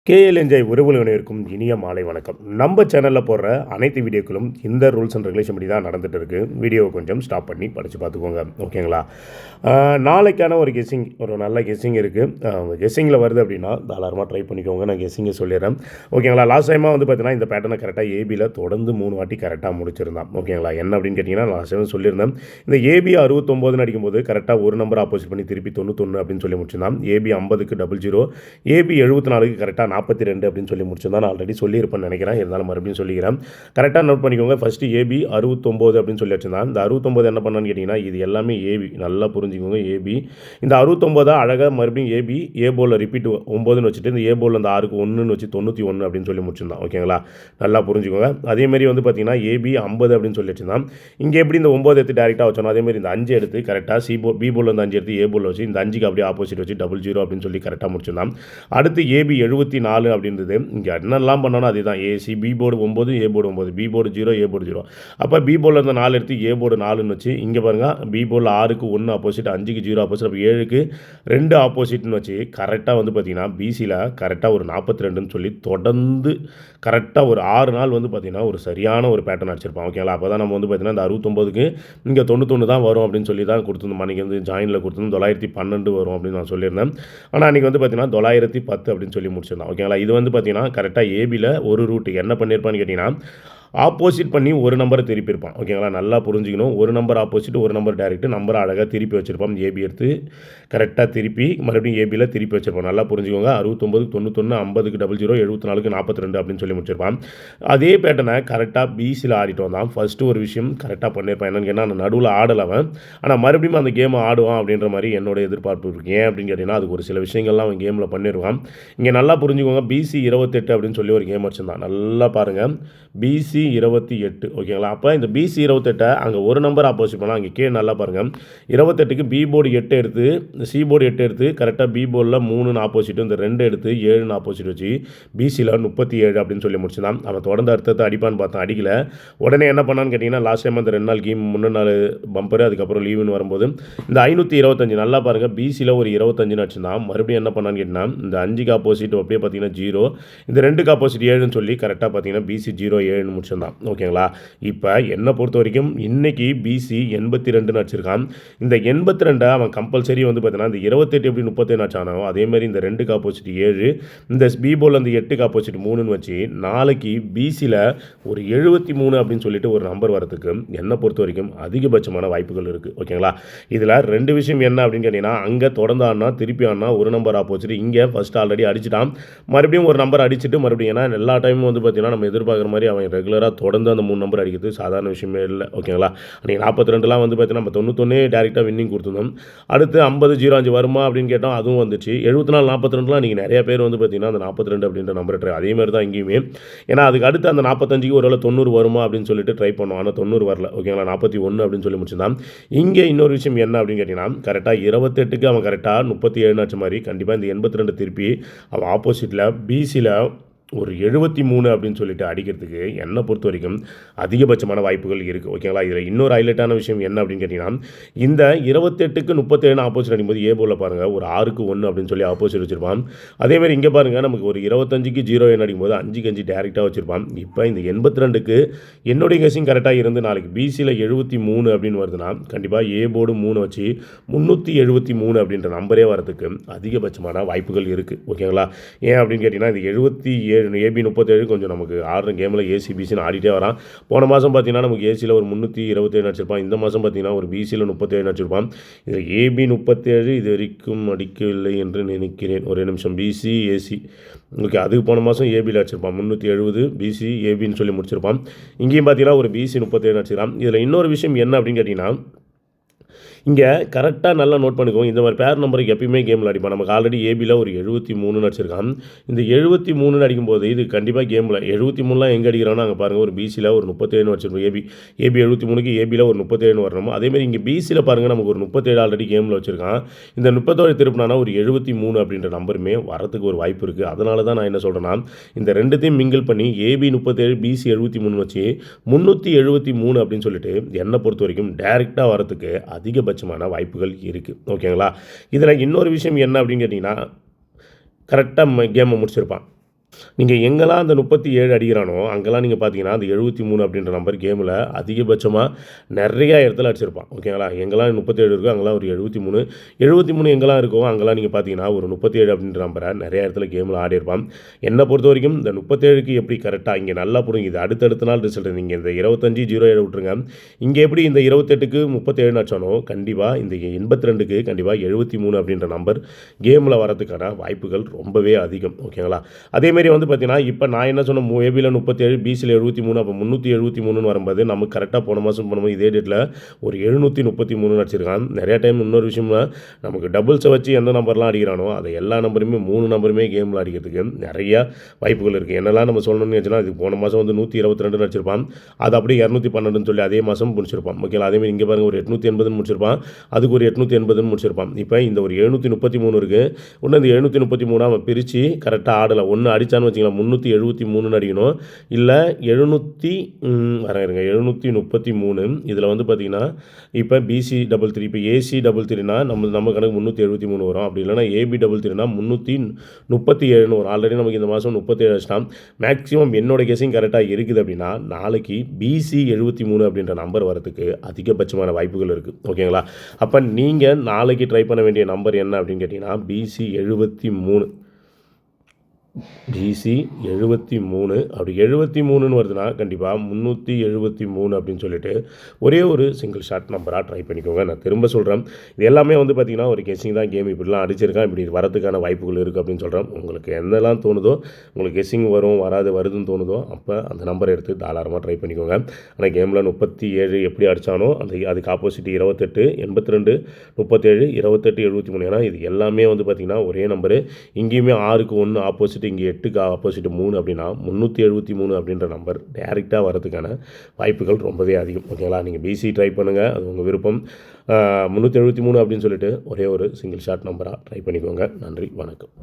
கேஎல்என்ஜை உறவுகளுக்கும் இனிய மாலை வணக்கம். நம்ம சேனலில் போடுற அனைத்து வீடியோக்களும் இந்த ரூல்ஸ் அண்ட் ரெகுலேஷன் படி தான் நடந்துகிட்டு இருக்குது. வீடியோவை கொஞ்சம் ஸ்டாப் பண்ணி படித்து பார்த்துக்கோங்க, ஓகேங்களா? நாளைக்கான ஒரு கெஸ்ஸிங், ஒரு நல்ல கெஸ்ஸிங் இருக்குது. கெஸ்ஸிங்கில் வருது அப்படின்னா தாராளமாக ட்ரை பண்ணிக்கோங்க. நான் கெஸ்ஸிங்கை சொல்லிடுறேன், ஓகேங்களா? லாஸ்ட் டைமாக வந்து பார்த்தீங்கன்னா இந்த பேட்டர்னை கரெக்டாக ஏபியில் தொடர்ந்து 3 வாட்டி கரெக்டாக முடிச்சிருந்தான், ஓகேங்களா? என்ன அப்படின்னு கேட்டிங்கன்னா, லாஸ்ட் டைம் சொல்லியிருந்தேன். இந்த ஏபி 69 அடிக்கும்போது கரெக்டாக ஒரு நம்பர் ஆப்போசிட் பண்ணி திருப்பி 91 அப்படின்னு சொல்லி முடிச்சிருந்தான். ஏபி 50க்கு 00, ஏபி 74க்கு கரெக்டாக 42 அப்படின்னு சொல்லி முடிச்சிருந்தா. நான் ஆல்ரெடி சொல்லியிருப்பேன்னு நினைக்கிறேன், இருந்தாலும் மறுபடியும் சொல்லிக்கிறேன். கரெக்டாக நோட் பண்ணிக்கோங்க. ஃபஸ்ட்டு ஏபி 69 அப்படின்னு சொல்லி வச்சுருந்தான். இந்த 69 என்ன பண்ணான்னு கேட்டிங்கன்னா, இது எல்லாமே ஏபி, நல்லா புரிஞ்சுக்கோங்க. ஏபி இந்த 69 அழகாக மறுபடியும் ஏபி ஏ போலில் ரிப்பீட் 9ன்னு வச்சுட்டு இந்த ஏ போலில் அந்த 6க்கு 1ன்னு வச்சு 91 அப்படின்னு சொல்லி முடிச்சிருந்தான், ஓகேங்களா? நல்லா புரிஞ்சுக்கோங்க. அதேமாரி வந்து பார்த்தீங்கன்னா ஏபி 50 அப்படின்னு சொல்லி வச்சுருந்தான். இங்கே எப்படி இந்த 9 எடுத்து டேரெக்டாக வச்சோம், அதேமாதிரி இந்த 5 எடுத்து கரெக்டாக பி போலில் இந்த 5 எடுத்து ஏ போலில் வச்சு இந்த 5க்கு அப்படியே ஆப்போசிட் வச்சு 00 அப்படின்னு சொல்லி கரெக்டாக முடிச்சிருந்தான். அடுத்து ஏபி 74 அப்படின்றது இங்கே என்னெல்லாம் பண்ணணும் அதே தான். AC B board 9, A board 9, B board 0, A board 0. அப்போ பி போர்டில் இருந்த 4 எடுத்து ஏ போர்டு 4ன்னு வச்சு இங்கே பாருங்கள், பி போர்டில் 6க்கு 1 ஆப்போசிட், 5க்கு 0 ஆப்போசிட், அப்போ 7க்கு 2 ஆப்போசிட்னு வச்சு கரெக்டாக வந்து பார்த்திங்கன்னா பிசியில் கரெக்டாக ஒரு 42ன்னு சொல்லி தொடர்ந்து கரெக்டாக ஒரு 6 நாள் வந்து பார்த்திங்கன்னா ஒரு சரியான ஒரு பேட்டர்ன் அடிச்சிருப்பான், ஓகேங்களா? அப்போ தான் நம்ம வந்து பார்த்திங்கன்னா இந்த 69க்கு இங்கே 91 தான் வரும் அப்படின்னு சொல்லி தான் கொடுத்துருந்தோம். அன்றைக்கி வந்து ஜாயினில் கொடுத்துருந்தோம் 912 வரும் அப்படின்னு நான் சொல்லியிருந்தேன். ஆனால் அன்றைக்கி வந்து பார்த்திங்கன்னா 910 அப்படின்னு சொல்லி முடிச்சிருந்தோம், ஓகேங்களா? இது வந்து பார்த்திங்கன்னா கரெக்டாக ஏபியில் ஒரு ரூட்டு என்ன பண்ணியிருப்பான்னு கேட்டிங்கன்னா, ஆப்போசிட் பண்ணி ஒரு நம்பரை திருப்பியிருப்பான், ஓகேங்களா? நல்லா புரிஞ்சுக்கணும். ஒரு நம்பர் ஆப்போசிட், ஒரு நம்பர் டேரெக்ட், நம்பரை அழகாக திருப்பி வச்சுருப்பான். ஏபி எடுத்து கரெக்டாக திருப்பி மறுபடியும் ஏபியில் திருப்பி வச்சுருப்பான். நல்லா புரிஞ்சுக்கோங்க. 69க்கு 91, 50க்கு 00, 74க்கு 42 அப்படின்னு சொல்லி முடிச்சிருப்பான். அதே பேட்டர்னை கரெக்டாக பிசியில் ஆடிட்டு வந்தான். ஃபஸ்ட்டு ஒரு விஷயம் கரெக்டாக பண்ணியிருப்பான். என்னென்னு கேட்டால், நான் நடுவில் ஆடலவன், ஆனால் மறுபடியும் அந்த கேமை ஆடுவான் அப்படின்ற மாதிரி என்னோட எதிர்பார்ப்பு இருக்குது. ஏன் அப்படின்னு கேட்டிங்கன்னா, அதுக்கு ஒரு சில விஷயங்கள்லாம் அவன் கேமில் பண்ணிடுவான். இங்கே நல்லா புரிஞ்சுக்கோங்க. பிசி 28 அப்படின்னு சொல்லி ஒரு கேம் வச்சுருந்தான். நல்லா பாருங்கள், பிசி 28, ஓகேங்களா? அப்போ இந்த பிசி 28 அங்கே ஒரு நம்பர் ஆப்போசிட் பண்ணால் அங்கே கீழே நல்லா பாருங்கள். 28க்கு பி போர்டு 8 எடுத்து, சி போர்டு 8 எடுத்து கரெக்டாக பி போர்டில் 3ன்னு ஆப்போசிட், இந்த 2 எடுத்து 7ன்னு ஆப்போசிட் வச்சு பிசியில் 37 அப்படின்னு சொல்லி முடிச்சுதான். அவன் தொடர்ந்து அடுத்தது அடிப்பான்னு பார்த்தேன், அடிக்கல. உடனே என்ன பண்ணான்னு கேட்டிங்கன்னா, லாஸ்ட் டைம் அந்த 2 நாள் கேம், 3 நாள் பம்பரு, அதுக்கப்புறம் லீவுன்னு வரும்போது இந்த 525 நல்லா பாருங்கள், பிசியில் ஒரு 25ன்னு வச்சுருந்தான். மறுபடியும் என்ன பண்ணான்னு கேட்டிங்கன்னா, இந்த 5க்கு ஆப்போசிட் அப்படியே பார்த்தீங்கன்னா 0, இந்த 2க்கு ஆப்போசிட் 7ன்னு சொல்லி கரெக்டாக பார்த்தீங்கன்னா பிசி 07ன்னு முடிச்சிருந்தான், ஓகேங்களா? இப்போ என்னை பொறுத்த வரைக்கும் இன்றைக்கி பிசி 82ன்னு வச்சுருக்கான். இந்த 82 அவன் கம்பல்சரி வந்து பார்த்தீங்கன்னா இந்த 28 எப்படி 37 ஆச்சானோ அதேமாதிரி இந்த 2க்கு ஆப்போசிட் 7, இந்த பி போல் அந்த 8க்கு ஆப்போசிட் 3ன்னு வச்சு நாளைக்கு பிசியில் ஒரு 73 அப்படின்னு சொல்லிட்டு ஒரு நம்பர் வரதுக்கு என்னை பொறுத்த வரைக்கும் அதிகபட்சமான வாய்ப்புகள் இருக்குது, ஓகேங்களா? இதில் 2 விஷயம் என்ன அப்படின்னு கேட்டிங்கன்னா, அங்கே தொடர்ந்து ஆடினா திருப்பி ஆடினா ஒரு நம்பர் ஆப்போசிட், இங்கே ஃபஸ்ட்டு ஆல்ரெடி அடிச்சிட்டான், மறுபடியும் ஒரு நம்பர் அடிச்சுட்டு மறுபடியும், ஏன்னா எல்லா டைமும் வந்து பார்த்திங்கன்னா நம்ம எதிர்பார்க்குற மாதிரி அவன் ரெகுலராக தொடர்ந்து அந்த 3 நம்பர் அடிக்கிறது சாதாரண விஷயமே இல்லை, ஓகேங்களா? அன்றைக்கி 42லாம் வந்து பார்த்தீங்கன்னா நம்ம 91 டேரெக்டாக வின்னிங் கொடுத்துருந்தோம். அடுத்து 50-05 வருமா அப்படின்னு கேட்டோம், அதுவும் வந்துச்சு. 74-42லாம் நீங்கள் நிறைய பேர் வந்து பார்த்திங்கன்னா அந்த 42 அப்படின்ற நம்பரை ட்ரை, அதேமாதிரி தான் இங்கேயுமே. ஏன்னா அதுக்கு அடுத்து அந்த 45க்கு ஒரு வேளை 90 வருமா அப்படின்னு சொல்லிட்டு ட்ரை பண்ணோம், ஆனால் 90 வரல, ஓகேங்களா? 41 அப்படின்னு சொல்லி முடிச்சிருந்தான். இங்கே இன்னொரு விஷயம் என்ன அப்படின்னு கேட்டிங்கன்னா, கரெக்டாக 28க்கு அவன் கரெக்டாக 37 ஆச்சு மாதிரி கண்டிப்பாக இந்த 82 திருப்பி அவன் ஆப்போசிட்டில் பிசியில் ஒரு 73 அப்படின்னு சொல்லிட்டு அடிக்கிறதுக்கு என்னை பொறுத்த வரைக்கும் அதிகபட்சமான வாய்ப்புகள் இருக்குது, ஓகேங்களா? இதில் இன்னொரு ஹைலைட்டான விஷயம் என்ன அப்படின்னு கேட்டிங்கன்னா, இந்த 28க்கு 37 ஆப்போசிட் அடிக்கும்போது ஏ போல் பாருங்கள் ஒரு 6க்கு 1 அப்படின்னு சொல்லி ஆப்போசிட் வச்சுருப்பான். அதேமாதிரி இங்கே பாருங்கள், நமக்கு ஒரு 25க்கு 0 அடிக்கும்போது 5க்கு 5 டேரெக்டாக வச்சுருப்பான். இப்போ இந்த 82க்கு என்னுடைய கெஸிங் கரெக்டாக இருந்து நாளைக்கு பிசியில் 73 அப்படின்னு வருதுன்னா கண்டிப்பாக ஏ போர்டு 3 வச்சு 373 அப்படின்ற நம்பரே வரதுக்கு அதிகபட்சமான வாய்ப்புகள் இருக்குது, ஓகேங்களா? ஏன் அப்படின்னு கேட்டிங்கன்னா, இந்த 77 ஏபி 37 கொஞ்சம் நமக்கு ஆடுற கேமில் ஏசிபிசின்னு ஆடிட்டே வரான். போன மாதம் பார்த்தீங்கன்னா நமக்கு ஏசியில் ஒரு 327 அடிச்சிருப்பான். இந்த மாதம் பார்த்தீங்கன்னா ஒரு பிசியில் 37 அடிச்சிருப்பான். இதில் ஏபி 37 இது வரைக்கும் அடிக்கவில்லை என்று நினைக்கிறேன். ஒரே நிமிஷம், பிசி ஏசி, ஓகே, அதுக்கு போன மாதம் ஏபியில் அடிச்சிருப்பான் 370, பிசி ஏபின்னு சொல்லி முடிச்சிருப்பான். இங்கேயும் பார்த்தீங்கன்னா ஒரு பிசி 37 அடிச்சிருக்கான். இதில் இன்னொரு விஷயம் என்ன அப்படின்னு கேட்டிங்கன்னா, இங்கே கரெக்டாக நல்லா நோட் பண்ணிக்கோங்க. இந்த மாதிரி பேர் நம்பருக்கு எப்பயுமே கேமில் அடிப்பான். நமக்கு ஆல்ரெடி ஏபியில் ஒரு 73 அடிச்சிருக்கான். இந்த 73 அடிக்கும்போது இது கண்டிப்பாக கேமில் 73லாம் எங்கே அடிக்கிறான்னு அங்கே பாருங்கள், ஒரு பிசியில் ஒரு 37 வச்சுருக்கோம். ஏபி 73க்கு ஏபியில் ஒரு 37 வரணும். அதேமாதிரி இங்கே பிசியில் பாருங்கள், நமக்கு ஒரு 37 ஆல்ரெடி கேமில் வச்சுருக்கான். இந்த 37 திருப்பினானா ஒரு 73 அப்படின்ற நம்பருமே வரத்துக்கு ஒரு வாய்ப்பு இருக்குது. அதனால தான் நான் என்ன சொல்கிறேன்னா, இந்த ரெண்டுத்தையும் மிங்கிள் பண்ணி ஏபி 37 பிசி 73 வச்சு 373 அப்படின்னு சொல்லிட்டு என்னை பொறுத்த வரைக்கும் டேரெக்டாக வரத்துக்கு அதிகபட்சமான வாய்ப்புகள் இருக்குது, ஓகேங்களா? இதில் இன்னொரு விஷயம் என்ன அப்படின்னு கேட்டிங்கன்னா, கரெக்டாக கேமை முடிச்சிருப்பான். நீங்கள் எங்கெல்லாம் அந்த 37 அடிக்கிறானோ அங்கெல்லாம் நீங்கள் பார்த்தீங்கன்னா அந்த 73 அப்படின்ற நம்பர் கேமில் அதிகபட்சமாக நிறையா இடத்துல அடிச்சிருப்பான். ஓகேங்களா? எங்கெல்லாம் 37 இருக்கோ அங்கெல்லாம் ஒரு 73, 73 எங்கெல்லாம் இருக்கோ அங்கெல்லாம் நீங்கள் பார்த்தீங்கன்னா ஒரு 37 அப்படின்ற நம்பரை நிறைய இடத்துல கேமில் ஆடியிருப்பான். என்னை பொறுத்த வரைக்கும் இந்த 37க்கு எப்படி கரெக்டாக இங்கே நல்லா புரியுங்க. இது அடுத்தடுத்த நாள் ரிசல்ட். நீங்கள் இந்த 25 07 விட்டுருங்க. இங்கே எப்படி இந்த 28க்கு 37 அடிச்சானோ கண்டிப்பாக இந்த 82க்கு கண்டிப்பாக 73 அப்படின்ற நம்பர் கேமில் வரதுக்கான வாய்ப்புகள் ரொம்பவே அதிகம். ஓகேங்களா? அதேமாரி வந்து பார்த்தீங்கன்னா இப்போ நான் என்ன சொன்னேன், ஏபியில் 37, பிசியில் 73, அப்போ 373ன்னு வரும்போது நமக்கு கரெக்டாக போன மாதம் போனோம் இதே டேட்டில் ஒரு 733 அடிச்சிருக்கான். நிறையா டைம் இன்னொரு விஷயம்னா நமக்கு டபுள்ஸை வச்சு எந்த நம்பர்லாம் அடிக்கிறானோ அதை எல்லா நம்பருமே 3 நம்பருமே கேமில் அடிக்கிறதுக்கு நிறையா வாய்ப்புகள் இருக்குது. என்னெல்லாம் நம்ம சொல்லணும்னு வச்சுன்னா இது போன மாதம் வந்து 122 அடிச்சிருப்பான். அது அப்படியே 212ன்னு சொல்லி அதே மாதம் முடிச்சிருப்பான். ஓகேங்களா? அதேமாதிரி இங்கே பாருங்கள் ஒரு 880ன்னு முடிச்சிருப்பான். அதுக்கு ஒரு 880ன்னு முடிச்சிருப்பான். இப்போ இந்த ஒரு 733 இருக்குது. இன்னும் இந்த 733 அவன் பிரித்து கரெக்டாக ஆடலை. ஒன்று அடித்தான்னு வச்சுக்கலாம் 373ன்னு அடிக்கணும். இல்லை 733 இதில் வந்து பார்த்திங்கன்னா இப்போ பிசி 33 இப்போ ஏசி 33னா நம்ம கணக்கு 373 வரும். அப்படி இல்லைனா ஏபி 33னா 337ன்னு வரும். ஆல்ரெடி நமக்கு இந்த மாதம் 37 அடிச்சிட்டான். மேக்ஸிமம் என்னோட கெஸிங் கரெக்டாக இருக்குது அப்படின்னா நாளைக்கு பிசி 73 அப்படின்ற நம்பர் வரதுக்கு அதிகபட்சமான வாய்ப்புகள் இருக்குது. ஓகேங்களா? அப்போ நீங்கள் நாளைக்கு ட்ரை பண்ண வேண்டிய நம்பர் என்ன அப்படின்னு கேட்டிங்கன்னா பிசி 73, பிசி 73. அப்படி 73ன்னு வருதுன்னா கண்டிப்பாக 373 அப்படின்னு சொல்லிட்டு ஒரே ஒரு சிங்கிள் ஷாட் நம்பராக ட்ரை பண்ணிக்கோங்க. நான் திரும்ப சொல்கிறேன், இது எல்லாமே வந்து பார்த்திங்கன்னா ஒரு கெஸ்ஸிங் தான். கேம் இப்படிலாம் அடிச்சிருக்கான், இப்படி வரதுக்கான வாய்ப்புகள் இருக்குது அப்படின்னு சொல்கிறேன். உங்களுக்கு என்னெல்லாம் தோணுதோ, உங்களுக்கு கெஸ்ஸிங் வரும் வருதுன்னு தோணுதோ அப்போ அந்த நம்பரை எடுத்து தாராளமாக ட்ரை பண்ணிக்கோங்க. ஆனால் கேமில் 37 எப்படி அடித்தானோ அதுக்கு ஆப்போசிட் 28, 82, 37, 28, 73. ஏன்னா இது எல்லாமே வந்து பார்த்திங்கன்னா ஒரே நம்பரு. இங்கேயுமே 6க்கு 1 ஆப்போசிட், இங்கே 8க்கு ஆப்போசிட் 3 அப்படின்னா 373 அப்படின்ற நம்பர் டேரெக்டாக வரதுக்கான வாய்ப்புகள் ரொம்பவே அதிகம். ஓகேங்களா? நீங்கள் பிசி ட்ரை பண்ணுங்கள், அது உங்கள் விருப்பம். 373 அப்படின்னு சொல்லிட்டு ஒரே ஒரு சிங்கிள் ஷாட் நம்பராக ட்ரை பண்ணிக்கோங்க. நன்றி, வணக்கம்.